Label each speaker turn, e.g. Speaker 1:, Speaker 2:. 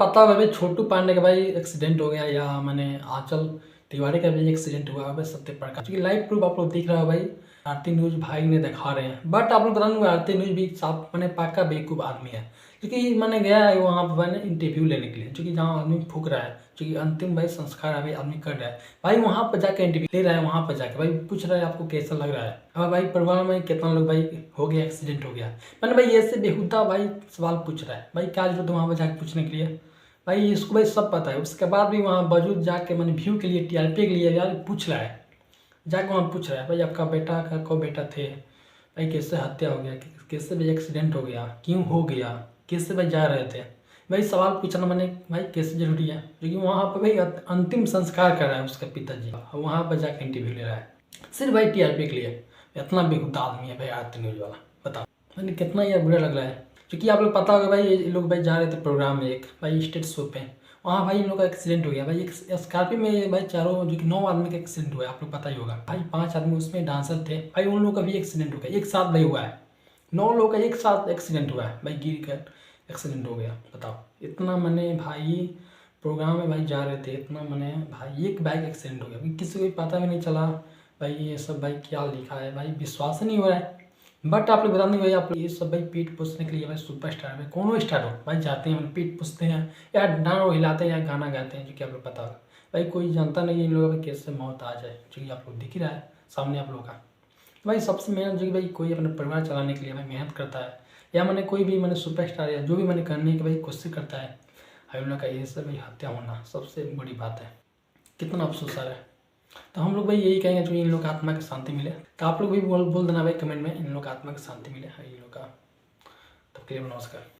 Speaker 1: पता होगा भाई छोटू पांडे का भाई एक्सीडेंट हो गया, या मैंने आंचल तिवारी का भी एक्सीडेंट हुआ है सत्य प्रकाश, क्योंकि लाइव प्रूफ आप लोग दिख रहा है भाई। आरती न्यूज भाई ने दिखा रहे हैं, बट आप लोग बता दूँ आरती न्यूज भी साफ मैंने पक्का बेवकूफ़ आदमी है, क्योंकि मैंने गया है वहाँ पर मैंने इंटरव्यू लेने के लिए, क्योंकि जहाँ आदमी फूक रहा है, क्योंकि अंतिम भाई संस्कार अभी आदमी कर रहा है भाई, वहाँ पर जाकर इंटरव्यू ले रहा है, वहाँ पर जाकर भाई पूछ रहा है आपको कैसा लग रहा है। अब भाई परिवार में कितना लोग भाई हो गया एक्सीडेंट हो गया, मैंने भाई ऐसे बेहुदा भाई सवाल पूछ रहा है भाई, क्या जरूरत है वहाँ पर जाकर पूछने के लिए भाई, इसको भाई सब पता है। उसके बाद भी वहाँ बावजूद जाके मैंने व्यू के लिए टीआरपी के लिए यार पूछ रहा है, जाके वहाँ पूछ रहा है भाई आपका बेटा का को बेटा थे भाई, कैसे हत्या हो गया, कैसे भाई एक्सीडेंट हो गया, क्यों हो गया, कैसे भाई जा रहे थे भाई, सवाल पूछना मैंने भाई कैसे जरूरी है, क्योंकि वहाँ पर भाई अंतिम संस्कार कर रहा है उसके पिताजी, वहाँ पर जाके इंटरव्यू ले रहा है सिर्फ भाई टीआरपी के लिए। इतना बेहुदा आदमी है भाई आरती न्यूज वाला, बताओ मैंने कितना यार बुरा लग रहा है। क्योंकि आप लोग पता होगा भाई ये लोग भाई जा रहे थे प्रोग्राम में एक भाई स्टेट शो पे, वहाँ भाई इन लोग का एक्सीडेंट हो गया भाई, एक स्कॉर्पियो में भाई चारों जो कि 9 आदमी का एक्सीडेंट हुआ है, आप लोग पता ही होगा भाई, 5 आदमी उसमें डांसर थे भाई, उन लोगों का भी एक्सीडेंट हो गया एक साथ भाई हुआ है, 9 लोगों का एक साथ एक्सीडेंट हुआ है भाई, गिर कर एक्सीडेंट हो गया। बताओ इतना मैंने भाई प्रोग्राम में भाई जा रहे थे, इतना मैंने भाई एक बाइक एक्सीडेंट हो गया भाई, किसी को भी पता भी नहीं चला भाई, ये सब भाई क्या लिखा है भाई, विश्वास ही नहीं हो रहा है। बट आप लोग बता दें भाई, आप लोग ये सब भाई पीठ पूछने के लिए भाई सुपर स्टार भाई कौन स्टार हो भाई जाते हैं पीठ पूछते हैं या डांड हिलाते हैं या गाना गाते हैं, जो कि आप लोग पता होगा भाई, कोई जानता नहीं है इन लोगों का कैसे मौत आ जाए, जो कि आप लोग दिख ही रहा है सामने आप लोगों का। भाई सबसे मेहनत जो कि भाई कोई अपने परिवार चलाने के लिए भाई मेहनत करता है, या मैंने कोई भी मैंने सुपर स्टार या जो भी मैंने करने की भाई कोशिश करता है भाई, उन लोग का ये सब भाई हत्या होना सबसे बड़ी बात है, कितना अफसोस आ रहा है। तो हम लोग भाई यही कहेंगे जो इन लोग का आत्मा की शांति मिले, तो आप लोग भी बोल देना भाई कमेंट में इन लोग का आत्मा की शांति मिले इन लोग का। तब के लिए नमस्कार।